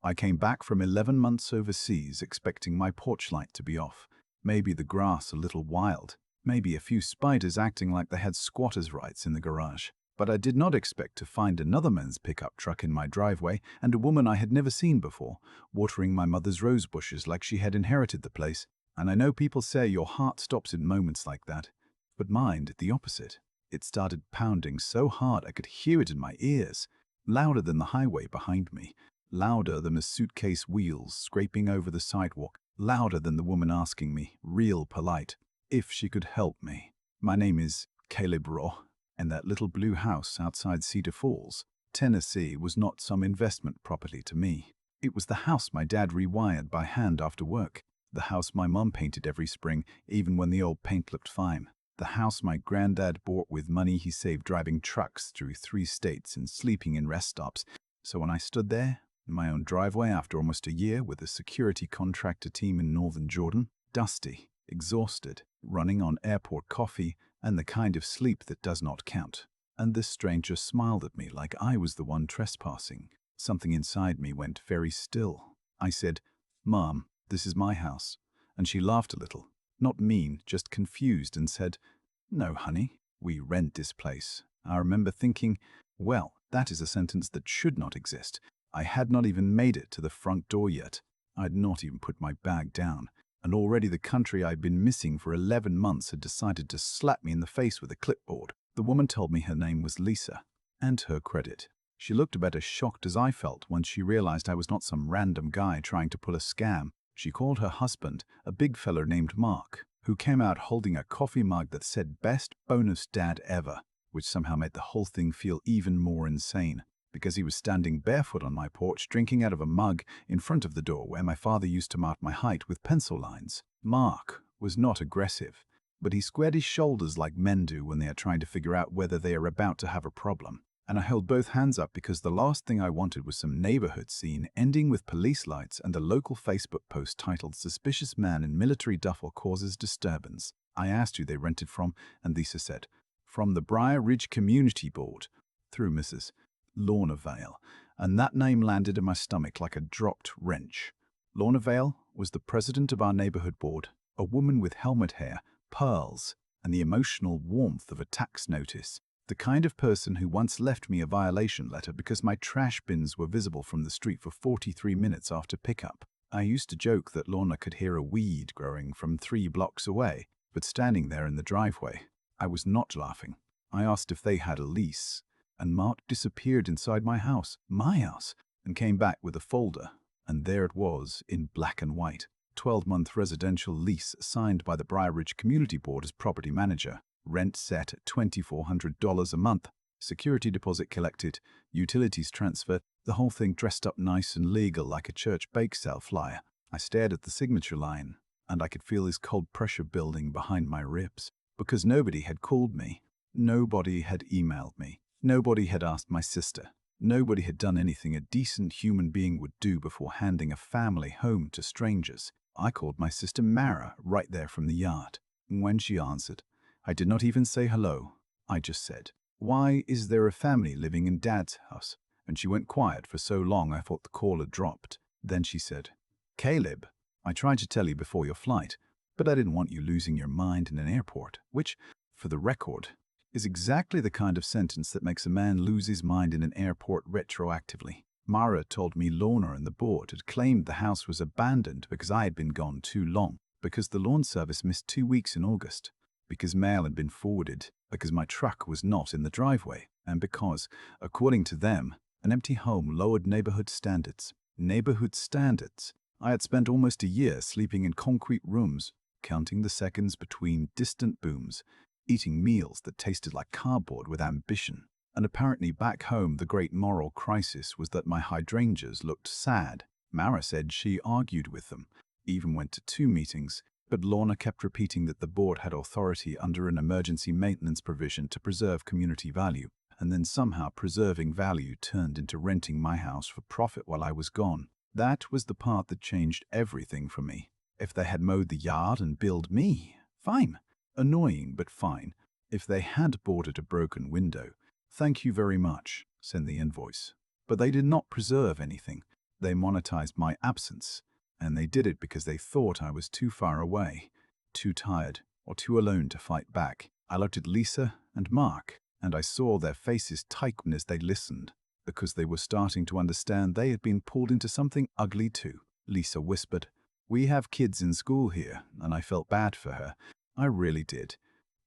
I came back from 11 months overseas expecting my porch light to be off, maybe the grass a little wild, maybe a few spiders acting like they had squatters' rights in the garage. But I did not expect to find another man's pickup truck in my driveway and a woman I had never seen before, watering my mother's rose bushes like she had inherited the place. And I know people say your heart stops in moments like that, but mine did the opposite. It started pounding so hard I could hear it in my ears, louder than the highway behind me, louder than the suitcase wheels scraping over the sidewalk, louder than the woman asking me, real polite, if she could help me. My name is Caleb Raw, and that little blue house outside Cedar Falls, Tennessee, was not some investment property to me. It was the house my dad rewired by hand after work, the house my mom painted every spring, even when the old paint looked fine. The house my granddad bought with money he saved driving trucks through 3 states and sleeping in rest stops. So when I stood there, in my own driveway after almost a year with a security contractor team in northern Jordan, dusty, exhausted, running on airport coffee and the kind of sleep that does not count, and this stranger smiled at me like I was the one trespassing, something inside me went very still. I said, "Mom, this is my house," and she laughed a little. Not mean, just confused, and said, "No, honey, we rent this place." I remember thinking, well, that is a sentence that should not exist. I had not even made it to the front door yet. I had not even put my bag down, and already the country I'd been missing for 11 months had decided to slap me in the face with a clipboard. The woman told me her name was Lisa, and to her credit, she looked about as shocked as I felt when she realized I was not some random guy trying to pull a scam. She called her husband, a big fella named Mark, who came out holding a coffee mug that said "Best bonus dad ever," which somehow made the whole thing feel even more insane, because he was standing barefoot on my porch drinking out of a mug in front of the door where my father used to mark my height with pencil lines. Mark was not aggressive, but he squared his shoulders like men do when they are trying to figure out whether they are about to have a problem. And I held both hands up because the last thing I wanted was some neighborhood scene ending with police lights and a local Facebook post titled "Suspicious Man in Military Duffel Causes Disturbance." I asked who they rented from, and Lisa said, "From the Briar Ridge Community Board," through Mrs. Lorna Vale, and that name landed in my stomach like a dropped wrench. Lorna Vale was the president of our neighborhood board, a woman with helmet hair, pearls, and the emotional warmth of a tax notice. The kind of person who once left me a violation letter because my trash bins were visible from the street for 43 minutes after pickup. I used to joke that Lorna could hear a weed growing from 3 blocks away, but standing there in the driveway, I was not laughing. I asked if they had a lease, and Mark disappeared inside my house, and came back with a folder, and there it was in black and white. 12-month residential lease signed by the Briar Ridge Community Board as property manager. Rent set at $2,400 a month, security deposit collected, utilities transferred, the whole thing dressed up nice and legal like a church bake sale flyer. I stared at the signature line, and I could feel his cold pressure building behind my ribs, because nobody had called me, nobody had emailed me, nobody had asked my sister, nobody had done anything a decent human being would do before handing a family home to strangers. I called my sister Mara right there from the yard. When she answered, I did not even say hello. I just said, "Why is there a family living in Dad's house?" And she went quiet for so long I thought the call had dropped. Then she said, "Caleb, I tried to tell you before your flight, but I didn't want you losing your mind in an airport," which, for the record, is exactly the kind of sentence that makes a man lose his mind in an airport retroactively. Mara told me Lorna and the board had claimed the house was abandoned because I had been gone too long, because the lawn service missed 2 weeks in August, because mail had been forwarded, because my truck was not in the driveway, and because, according to them, an empty home lowered neighborhood standards. Neighborhood standards. I had spent almost a year sleeping in concrete rooms, counting the seconds between distant booms, eating meals that tasted like cardboard with ambition. And apparently back home the great moral crisis was that my hydrangeas looked sad. Mara said she argued with them, even went to 2 meetings, but Lorna kept repeating that the board had authority under an emergency maintenance provision to preserve community value, and then somehow preserving value turned into renting my house for profit while I was gone. That was the part that changed everything for me. If they had mowed the yard and billed me, fine. Annoying, but fine. If they had boarded a broken window, "Thank you very much," send the invoice. But they did not preserve anything. They monetized my absence, and they did it because they thought I was too far away, too tired, or too alone to fight back. I looked at Lisa and Mark, and I saw their faces tighten as they listened, because they were starting to understand they had been pulled into something ugly too. Lisa whispered, "We have kids in school here," and I felt bad for her. I really did,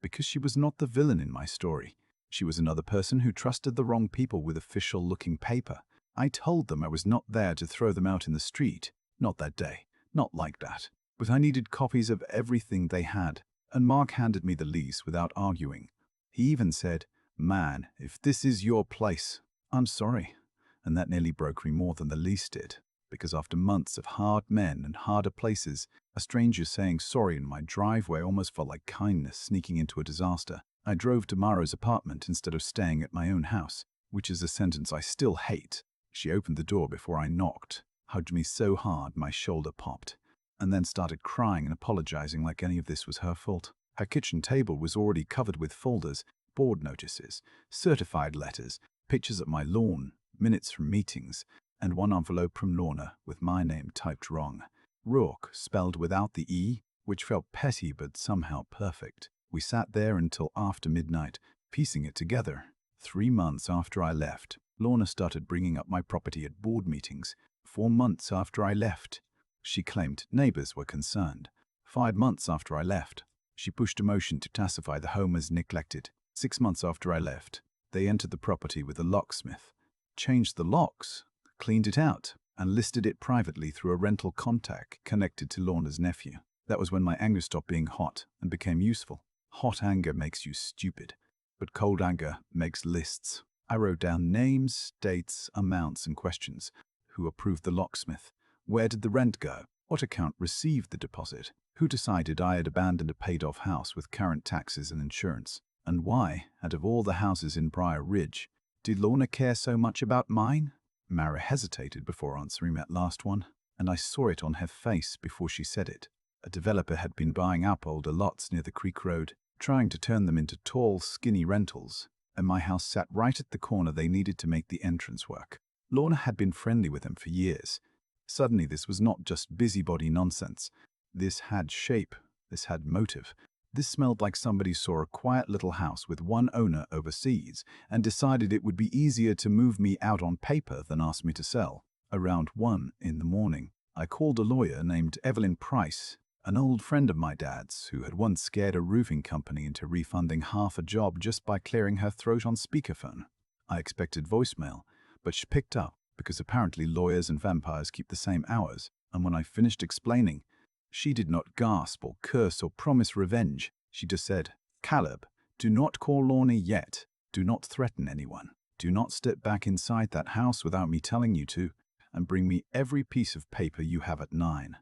because she was not the villain in my story. She was another person who trusted the wrong people with official-looking paper. I told them I was not there to throw them out in the street. Not that day. Not like that. But I needed copies of everything they had, and Mark handed me the lease without arguing. He even said, "Man, if this is your place, I'm sorry." And that nearly broke me more than the lease did, because after months of hard men and harder places, a stranger saying sorry in my driveway almost felt like kindness sneaking into a disaster. I drove to Mara's apartment instead of staying at my own house, which is a sentence I still hate. She opened the door before I knocked, hugged me so hard my shoulder popped, and then started crying and apologizing like any of this was her fault. Her kitchen table was already covered with folders, board notices, certified letters, pictures of my lawn, minutes from meetings, and one envelope from Lorna with my name typed wrong. Rourke spelled without the E, which felt petty but somehow perfect. We sat there until after midnight, piecing it together. 3 months after I left, Lorna started bringing up my property at board meetings. 4 months after I left, she claimed neighbors were concerned. 5 months after I left, she pushed a motion to classify the home as neglected. 6 months after I left, they entered the property with a locksmith, changed the locks, cleaned it out, and listed it privately through a rental contact connected to Lorna's nephew. That was when my anger stopped being hot and became useful. Hot anger makes you stupid, but cold anger makes lists. I wrote down names, dates, amounts, and questions. Who approved the locksmith? Where did the rent go? What account received the deposit? Who decided I had abandoned a paid-off house with current taxes and insurance? And why, out of all the houses in Briar Ridge, did Lorna care so much about mine? Mara hesitated before answering that last one, and I saw it on her face before she said it. A developer had been buying up older lots near the creek road, trying to turn them into tall, skinny rentals, and my house sat right at the corner they needed to make the entrance work. Lorna had been friendly with them for years. Suddenly this was not just busybody nonsense. This had shape. This had motive. This smelled like somebody saw a quiet little house with one owner overseas and decided it would be easier to move me out on paper than ask me to sell. Around 1 in the morning, I called a lawyer named Evelyn Price, an old friend of my dad's who had once scared a roofing company into refunding half a job just by clearing her throat on speakerphone. I expected voicemail, but she picked up because apparently lawyers and vampires keep the same hours, and when I finished explaining, she did not gasp or curse or promise revenge. She just said, "Caleb, do not call Lorna yet. Do not threaten anyone. Do not step back inside that house without me telling you to, and bring me every piece of paper you have at 9.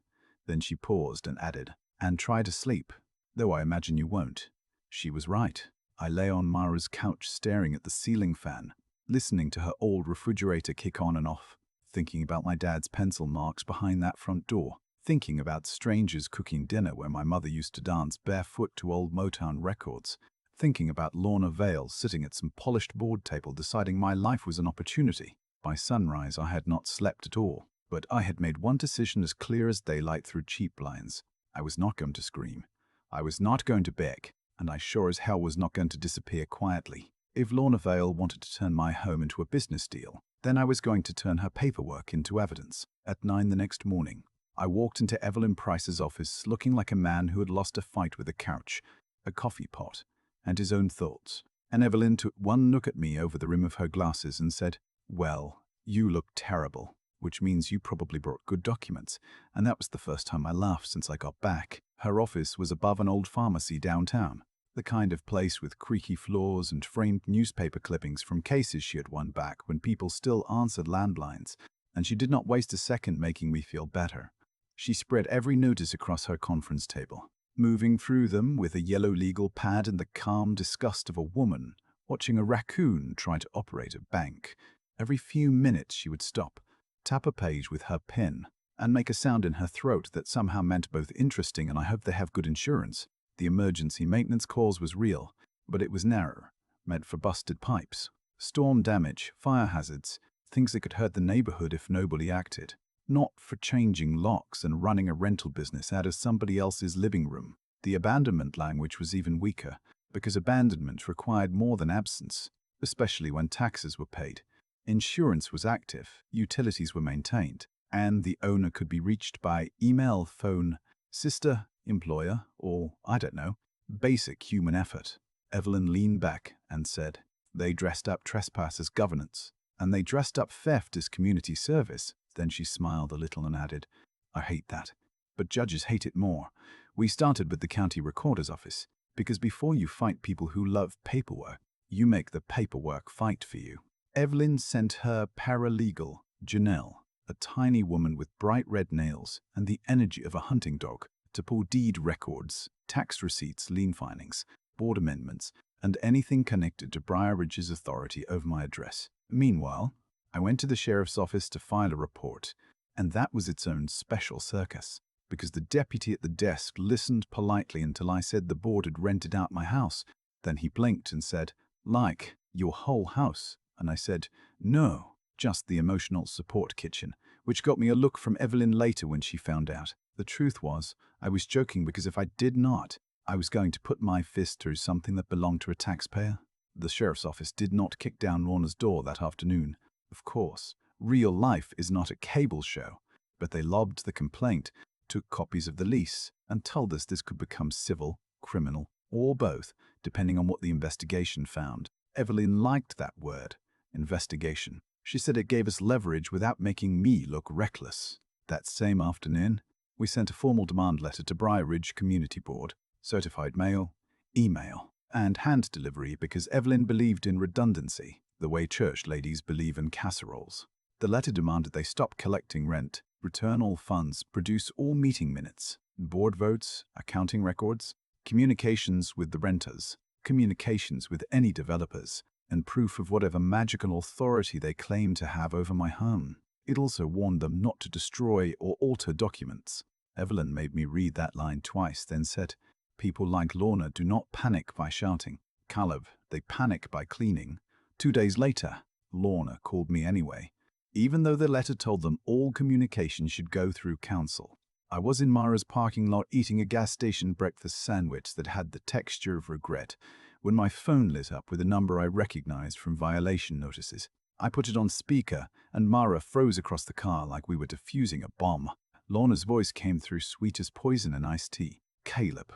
Then she paused and added, "And try to sleep, though I imagine you won't." She was right. I lay on Mara's couch staring at the ceiling fan, listening to her old refrigerator kick on and off, thinking about my dad's pencil marks behind that front door, thinking about strangers cooking dinner where my mother used to dance barefoot to old Motown records, thinking about Lorna Vale sitting at some polished board table deciding my life was an opportunity. By sunrise I had not slept at all, but I had made one decision as clear as daylight through cheap blinds. I was not going to scream. I was not going to beg, and I sure as hell was not going to disappear quietly. If Lorna Vale wanted to turn my home into a business deal, then I was going to turn her paperwork into evidence. At 9 the next morning, I walked into Evelyn Price's office looking like a man who had lost a fight with a couch, a coffee pot, and his own thoughts. And Evelyn took one look at me over the rim of her glasses and said, "Well, you look terrible, which means you probably brought good documents." And that was the first time I laughed since I got back. Her office was above an old pharmacy downtown, the kind of place with creaky floors and framed newspaper clippings from cases she had won back when people still answered landlines, and she did not waste a second making me feel better. She spread every notice across her conference table, moving through them with a yellow legal pad and the calm disgust of a woman watching a raccoon try to operate a bank. Every few minutes she would stop, tap a page with her pen, and make a sound in her throat that somehow meant both interesting and I hope they have good insurance. The emergency maintenance clause was real, but it was narrow, meant for busted pipes, storm damage, fire hazards, things that could hurt the neighborhood if nobody acted. not for changing locks and running a rental business out of somebody else's living room. The abandonment language was even weaker, because abandonment required more than absence, especially when taxes were paid. Insurance was active, utilities were maintained, and the owner could be reached by email, phone, sister, employer, or, I don't know, basic human effort. Evelyn leaned back and said, "They dressed up trespass as governance, and they dressed up theft as community service." Then she smiled a little and added, "I hate that. But judges hate it more. We started with the county recorder's office, because before you fight people who love paperwork, you make the paperwork fight for you." Evelyn sent her paralegal, Janelle, a tiny woman with bright red nails and the energy of a hunting dog, to pull deed records, tax receipts, lien filings, board amendments, and anything connected to Briar Ridge's authority over my address. Meanwhile, I went to the sheriff's office to file a report, and that was its own special circus, because the deputy at the desk listened politely until I said the board had rented out my house. Then he blinked and said, "Like, your whole house?" And I said, "No, just the emotional support kitchen," which got me a look from Evelyn later when she found out. The truth was, I was joking, because if I did not, I was going to put my fist through something that belonged to a taxpayer. The sheriff's office did not kick down Lorna's door that afternoon. Of course, real life is not a cable show, but they lobbed the complaint, took copies of the lease, and told us this could become civil, criminal, or both, depending on what the investigation found. Evelyn liked that word, investigation. She said it gave us leverage without making me look reckless. That same afternoon, we sent a formal demand letter to Briar Ridge Community Board, certified mail, email, and hand delivery, because Evelyn believed in redundancy, the way church ladies believe in casseroles. The letter demanded they stop collecting rent, return all funds, produce all meeting minutes, board votes, accounting records, communications with the renters, communications with any developers, and proof of whatever magical authority they claim to have over my home. It also warned them not to destroy or alter documents. Evelyn made me read that line twice, then said, "People like Lorna do not panic by shouting. Caleb, they panic by cleaning." 2 days later, Lorna called me anyway, even though the letter told them all communication should go through council. I was in Mara's parking lot eating a gas station breakfast sandwich that had the texture of regret when my phone lit up with a number I recognized from violation notices. I put it on speaker, and Mara froze across the car like we were defusing a bomb. Lorna's voice came through sweet as poison and iced tea. "Caleb,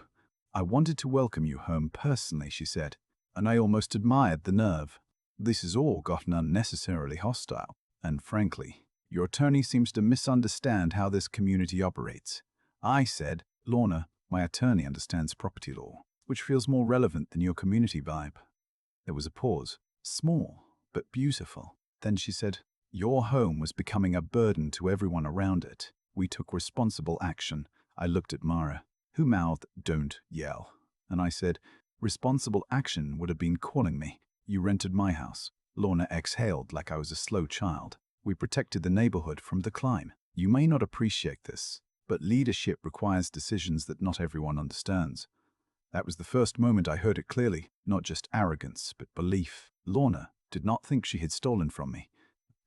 I wanted to welcome you home personally," she said, "and I almost admired the nerve. This has all gotten unnecessarily hostile, and frankly, your attorney seems to misunderstand how this community operates." I said, "Lorna, my attorney understands property law, which feels more relevant than your community vibe." There was a pause, small but beautiful. Then she said, "Your home was becoming a burden to everyone around it. We took responsible action." I looked at Mara, who mouthed, "Don't yell." And I said, "Responsible action would have been calling me. You rented my house." Lorna exhaled like I was a slow child. "We protected the neighborhood from decline. You may not appreciate this, but leadership requires decisions that not everyone understands." That was the first moment I heard it clearly, not just arrogance, but belief. Lorna did not think she had stolen from me.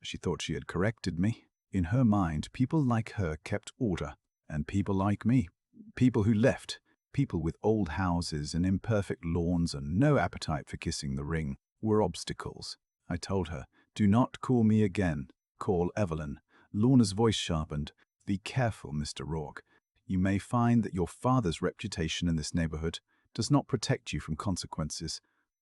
She thought she had corrected me. In her mind, people like her kept order, and people like me, people who left, people with old houses and imperfect lawns and no appetite for kissing the ring, were obstacles. I told her, "Do not call me again. Call Evelyn." Lorna's voice sharpened. "Be careful, Mr. Rourke. You may find that your father's reputation in this neighborhood does not protect you from consequences."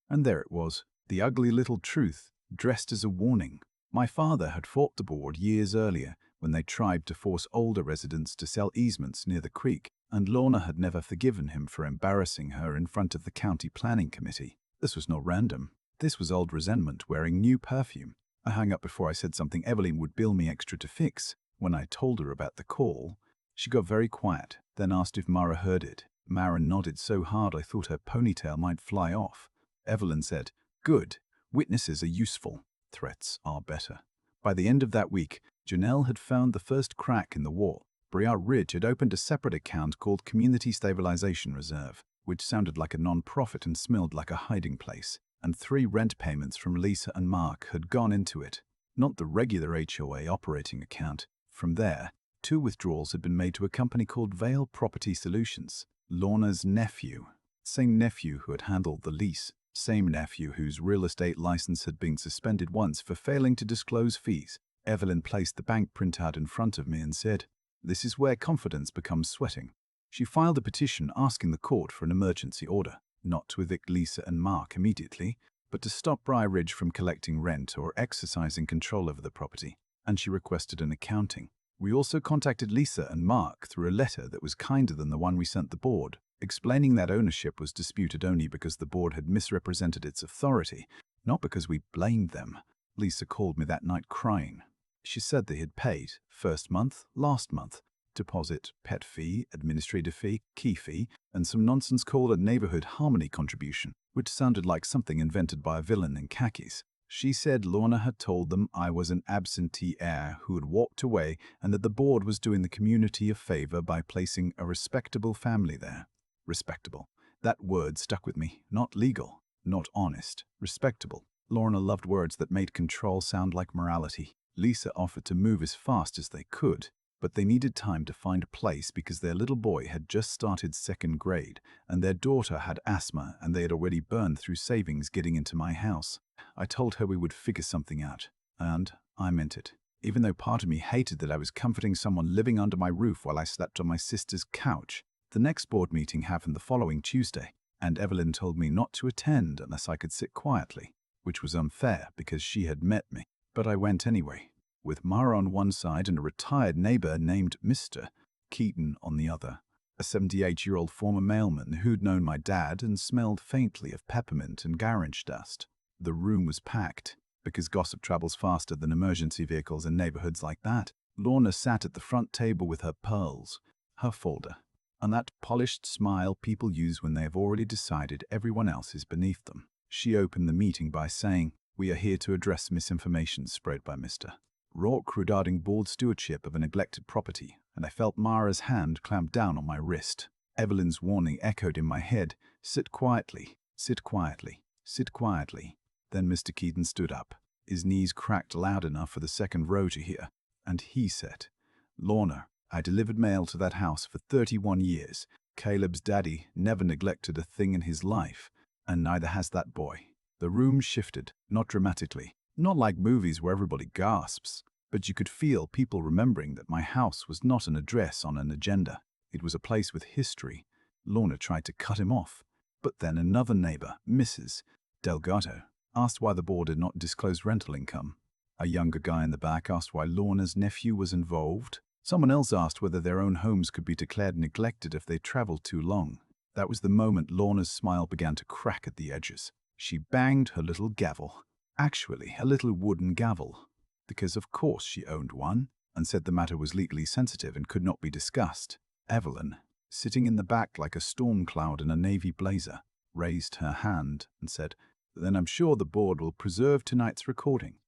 And there it was, the ugly little truth, dressed as a warning. My father had fought the board years earlier when they tried to force older residents to sell easements near the creek, and Lorna had never forgiven him for embarrassing her in front of the county planning committee. This was not random. This was old resentment wearing new perfume. I hung up before I said something Evelyn would bill me extra to fix. When I told her about the call, she got very quiet, then asked if Mara heard it. Mara nodded so hard I thought her ponytail might fly off. Evelyn said, "Good. Witnesses are useful. Threats are better." By the end of that week, Janelle had found the first crack in the wall. Briar Ridge had opened a separate account called Community Stabilization Reserve, which sounded like a non-profit and smelled like a hiding place, and 3 rent payments from Lisa and Mark had gone into it. Not the regular HOA operating account, From there, 2 withdrawals had been made to a company called Vale Property Solutions. Lorna's nephew. Same nephew who had handled the lease. Same nephew whose real estate license had been suspended once for failing to disclose fees. Evelyn placed the bank printout in front of me and said, "This is where confidence becomes sweating." She filed a petition asking the court for an emergency order, not to evict Lisa and Mark immediately, but to stop Ridge from collecting rent or exercising control over the property, and she requested an accounting. We also contacted Lisa and Mark through a letter that was kinder than the one we sent the board, explaining that ownership was disputed only because the board had misrepresented its authority, not because we blamed them. Lisa called me that night crying. She said they had paid, first month, last month, deposit, pet fee, administrative fee, key fee, and some nonsense called a neighborhood harmony contribution, which sounded like something invented by a villain in khakis. She said Lorna had told them I was an absentee heir who had walked away and that the board was doing the community a favor by placing a respectable family there. Respectable. That word stuck with me. Not legal, not honest. Respectable. Lorna loved words that made control sound like morality. Lisa offered to move as fast as they could, but they needed time to find a place because their little boy had just started 2nd grade and their daughter had asthma and they had already burned through savings getting into my house. I told her we would figure something out, and I meant it. Even though part of me hated that I was comforting someone living under my roof while I slept on my sister's couch. The next board meeting happened the following Tuesday, and Evelyn told me not to attend unless I could sit quietly, which was unfair because she had met me. But I went anyway, with Mara on one side and a retired neighbor named Mr. Keaton on the other, a 78-year-old former mailman who'd known my dad and smelled faintly of peppermint and garage dust. The room was packed, because gossip travels faster than emergency vehicles in neighborhoods like that. Lorna sat at the front table with her pearls, her folder, and that polished smile people use when they have already decided everyone else is beneath them. She opened the meeting by saying, "We are here to address misinformation spread by Mr. Rourke regarding board stewardship of a neglected property," and I felt Mara's hand clamp down on my wrist. Evelyn's warning echoed in my head, "Sit quietly, sit quietly, sit quietly." Then Mr. Keaton stood up. His knees cracked loud enough for the second row to hear, and he said, "Lorna, I delivered mail to that house for 31 years. Caleb's daddy never neglected a thing in his life, and neither has that boy." The room shifted, not dramatically, not like movies where everybody gasps, but you could feel people remembering that my house was not an address on an agenda. It was a place with history. Lorna tried to cut him off, but then another neighbor, Mrs. Delgado, asked why the board had not disclosed rental income. A younger guy in the back asked why Lorna's nephew was involved. Someone else asked whether their own homes could be declared neglected if they traveled too long. That was the moment Lorna's smile began to crack at the edges. She banged her little gavel. Actually, a little wooden gavel. Because of course she owned one, and said the matter was legally sensitive and could not be discussed. Evelyn, sitting in the back like a storm cloud in a navy blazer, raised her hand and said, "Then I'm sure the board will preserve tonight's recording."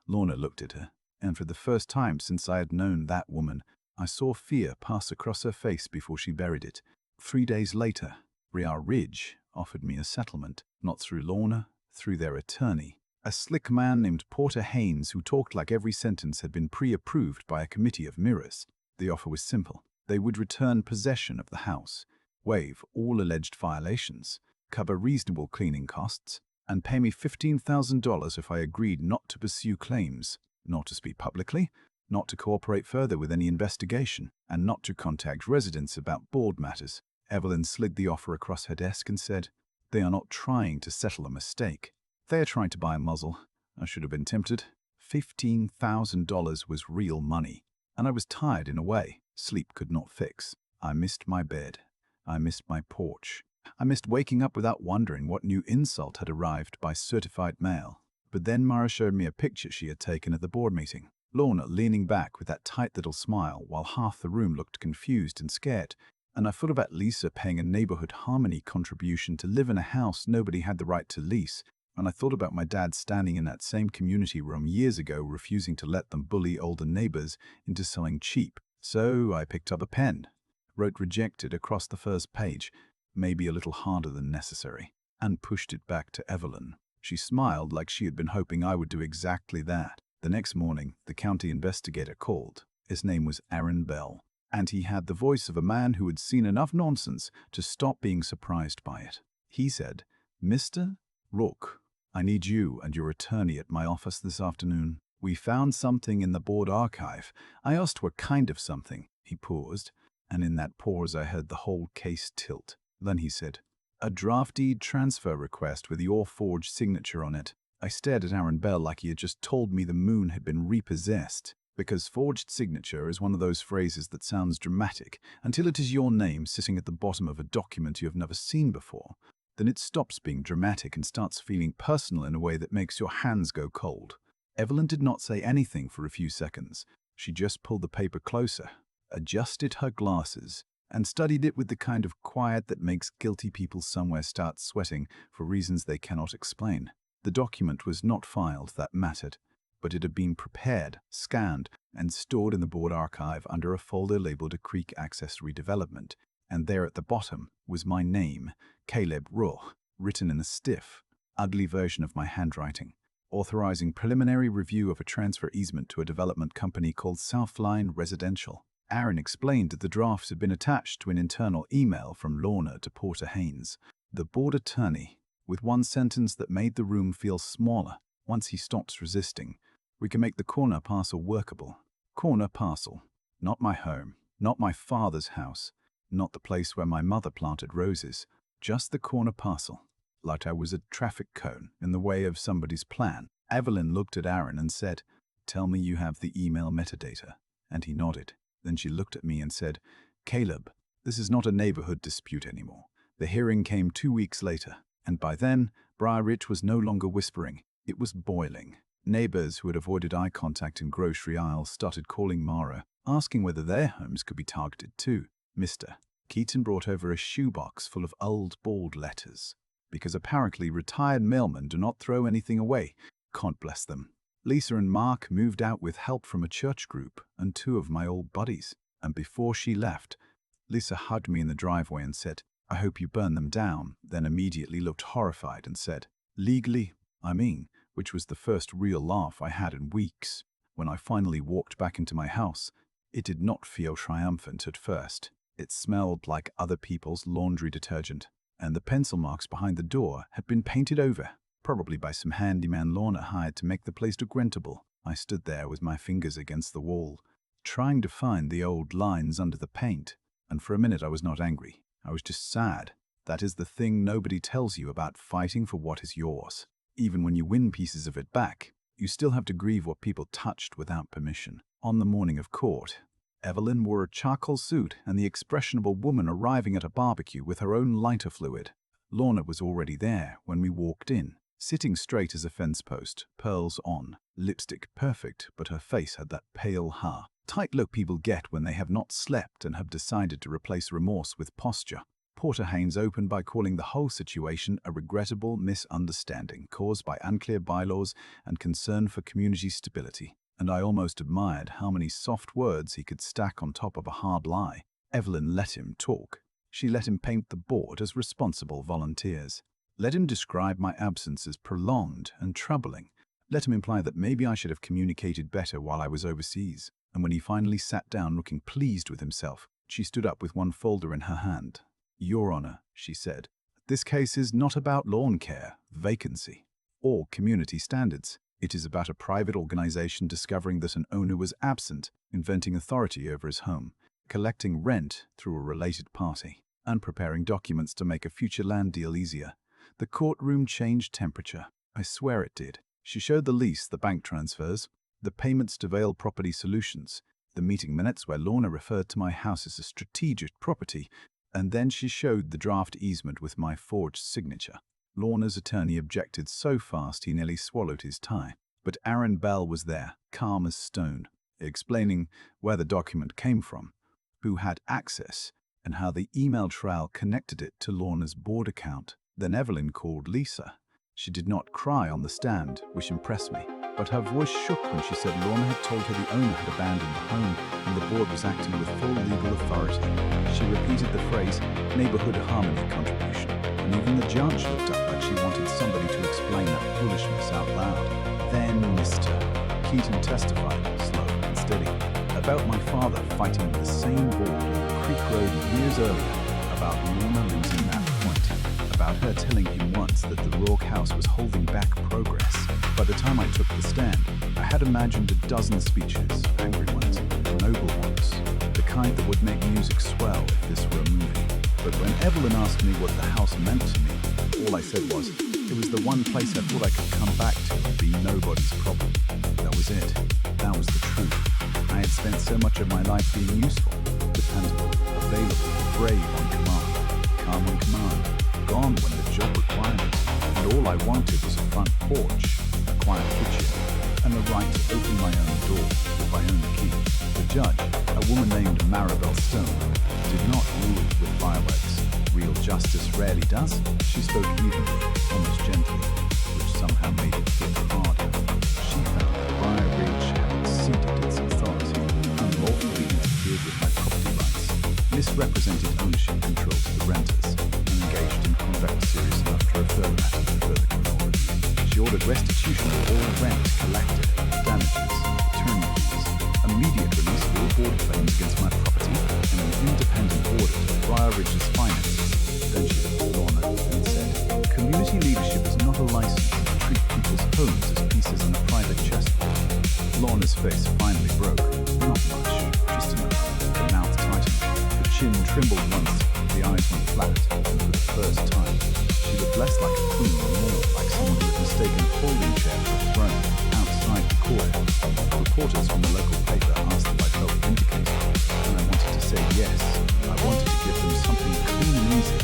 Lorna looked at her, and for the first time since I had known that woman, I saw fear pass across her face before she buried it. 3 days later, Ridge offered me a settlement, not through Lorna, through their attorney, a slick man named Porter Haynes who talked like every sentence had been pre-approved by a committee of mirrors. The offer was simple. They would return possession of the house, waive all alleged violations, cover reasonable cleaning costs, and pay me $15,000 if I agreed not to pursue claims, not to speak publicly, not to cooperate further with any investigation, and not to contact residents about board matters. Evelyn slid the offer across her desk and said, "They are not trying to settle a mistake. They are trying to buy a muzzle." I should have been tempted. $15,000 was real money, and I was tired in a way sleep could not fix. I missed my bed. I missed my porch. I missed waking up without wondering what new insult had arrived by certified mail. But then Mara showed me a picture she had taken at the board meeting. Lorna leaning back with that tight little smile while half the room looked confused and scared. And I thought about Lisa paying a neighborhood harmony contribution to live in a house nobody had the right to lease. And I thought about my dad standing in that same community room years ago refusing to let them bully older neighbors into selling cheap. So I picked up a pen, wrote "rejected" across the first page, maybe a little harder than necessary, and pushed it back to Evelyn. She smiled like she had been hoping I would do exactly that. The next morning, the county investigator called. His name was Aaron Bell, and he had the voice of a man who had seen enough nonsense to stop being surprised by it. He said, "Mr. Rook, I need you and your attorney at my office this afternoon. We found something in the board archive." I asked what kind of something. He paused, and in that pause I heard the whole case tilt. Then he said, "A draft deed transfer request with your forged signature on it." I stared at Aaron Bell like he had just told me the moon had been repossessed, because forged signature is one of those phrases that sounds dramatic until it is your name sitting at the bottom of a document you have never seen before. Then it stops being dramatic and starts feeling personal in a way that makes your hands go cold. Evelyn did not say anything for a few seconds. She just pulled the paper closer, adjusted her glasses, and studied it with the kind of quiet that makes guilty people somewhere start sweating for reasons they cannot explain. The document was not filed, that mattered, but it had been prepared, scanned, and stored in the board archive under a folder labeled a Creek Access Redevelopment, and there at the bottom was my name, Caleb Rook, written in a stiff, ugly version of my handwriting, authorizing preliminary review of a transfer easement to a development company called Southline Residential. Aaron explained that the draft had been attached to an internal email from Lorna to Porter Haynes, the board attorney, with one sentence that made the room feel smaller. Once he stops resisting, "We can make the corner parcel workable." Corner parcel. Not my home, not my father's house, not the place where my mother planted roses, just the corner parcel. Like I was a traffic cone in the way of somebody's plan. Evelyn looked at Aaron and said, "Tell me you have the email metadata." And he nodded. Then she looked at me and said, "Caleb, this is not a neighborhood dispute anymore." The hearing came 2 weeks later, and by then, Briar Ridge was no longer whispering. It was boiling. Neighbors who had avoided eye contact in grocery aisles started calling Mara, asking whether their homes could be targeted too. Mr. Keaton brought over a shoebox full of old bold letters, because apparently retired mailmen do not throw anything away. God bless them. Lisa and Mark moved out with help from a church group and 2 of my old buddies, and before she left, Lisa hugged me in the driveway and said, "I hope you burn them down," then immediately looked horrified and said, "Legally, I mean," which was the first real laugh I had in weeks. When I finally walked back into my house, it did not feel triumphant at first. It smelled like other people's laundry detergent, and the pencil marks behind the door had been painted over, probably by some handyman Lorna hired to make the place look rentable. I stood there with my fingers against the wall, trying to find the old lines under the paint, and for a minute I was not angry. I was just sad. That is the thing nobody tells you about fighting for what is yours. Even when you win pieces of it back, you still have to grieve what people touched without permission. On the morning of court, Evelyn wore a charcoal suit and the expression of a woman arriving at a barbecue with her own lighter fluid. Lorna was already there when we walked in, sitting straight as a fence post, pearls on, lipstick perfect, but her face had that pale tight look people get when they have not slept and have decided to replace remorse with posture. Porter Haynes opened by calling the whole situation a regrettable misunderstanding caused by unclear bylaws and concern for community stability, and I almost admired how many soft words he could stack on top of a hard lie. Evelyn let him talk. She let him paint the board as responsible volunteers. Let him describe my absence as prolonged and troubling. Let him imply that maybe I should have communicated better while I was overseas. And when he finally sat down looking pleased with himself, she stood up with one folder in her hand. "Your Honor," she said, "this case is not about lawn care, vacancy, or community standards. It is about a private organization discovering that an owner was absent, inventing authority over his home, collecting rent through a related party, and preparing documents to make a future land deal easier." The courtroom changed temperature. I swear it did. She showed the lease, the bank transfers, the payments to Vale Property Solutions, the meeting minutes where Lorna referred to my house as a strategic property, and then she showed the draft easement with my forged signature. Lorna's attorney objected so fast he nearly swallowed his tie. But Aaron Bell was there, calm as stone, explaining where the document came from, who had access, and how the email trail connected it to Lorna's board account. Then Evelyn called Lisa. She did not cry on the stand, which impressed me, but her voice shook when she said Lorna had told her the owner had abandoned the home and the board was acting with full legal authority. She repeated the phrase, "neighborhood harmony contribution," and even the judge looked up like she wanted somebody to explain that foolishness out loud. Then Mr. Keaton testified, slow and steady. about my father fighting with the same board on Creek Road years earlier, about Lorna losing that point, about her telling him once that the Rourke house was holding back progress. By the time I took the stand, I had imagined a dozen speeches, angry ones, noble ones, the kind that would make music swell if this were a movie. But when Evelyn asked me what the house meant to me, all I said was, it was the one place I thought I could come back to and be nobody's problem. That was it. That was the truth. I had spent so much of my life being useful, dependable, available, brave on command, calm on command, gone when the job required it. And all I wanted was a front porch, a quiet kitchen, and the right to open my own door with my own key. The judge, a woman named Maribel Stone, did not rule with fireworks. Real justice rarely does. She spoke evenly, almost gently, which somehow made it hit harder. She found that Briar Ridge had exceeded its authority, unlawfully interfered with my property rights, misrepresented ownership control to the renters, and engaged in conduct serious enough to refer the matter to further criminal review. She ordered restitution of all rent collected, damages, attorney fees, immediate release of all board claims against my property, and an independent audit of Briar Ridge's finances. Then she looked at Lorna and said, community leadership is not a license to treat people's homes as pieces in a private chessboard. Lorna's face finally broke. Not much, just enough. The mouth tightened, the chin trembled once, the eyes went flat, and for the first time, she looked less like a queen and more like someone who had mistaken a folding chair for a throne outside the courthouse. Reporters from the local paper asked if I felt vindicated, and I wanted to say yes. I wanted to give them something clean and easy,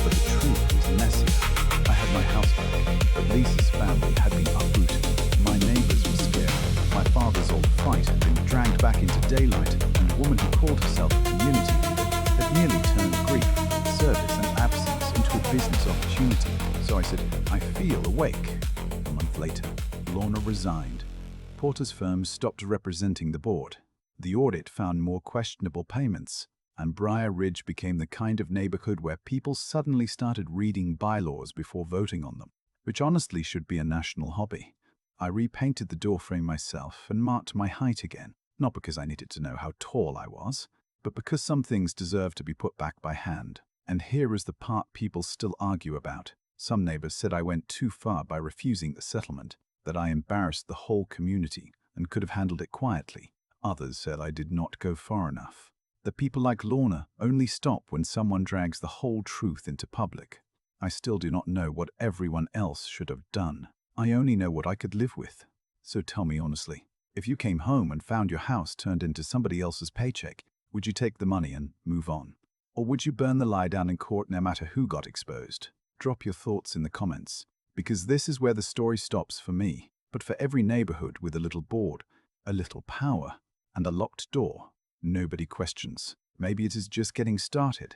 but the truth was messier. I had my house back, but Lisa's family had been uprooted. My neighbors were scared. My father's old fight had been dragged back into daylight, and a woman who called herself a community leader had nearly turned grief, service, and absence into a business opportunity. So I said, I feel awake. A month later, Lorna resigned. Porter's firm stopped representing the board. The audit found more questionable payments, and Briar Ridge became the kind of neighborhood where people suddenly started reading bylaws before voting on them, which honestly should be a national hobby. I repainted the doorframe myself and marked my height again, not because I needed to know how tall I was, but because some things deserve to be put back by hand. And here is the part people still argue about. Some neighbors said I went too far by refusing the settlement, that I embarrassed the whole community and could have handled it quietly. Others said I did not go far enough. The people like Lorna only stop when someone drags the whole truth into public. I still do not know what everyone else should have done. I only know what I could live with. So tell me honestly, if you came home and found your house turned into somebody else's paycheck, would you take the money and move on? Or would you burn the lie down in court no matter who got exposed? Drop your thoughts in the comments, because this is where the story stops for me. But for every neighborhood with a little board, a little power, and a locked door, nobody questions. Maybe it is just getting started.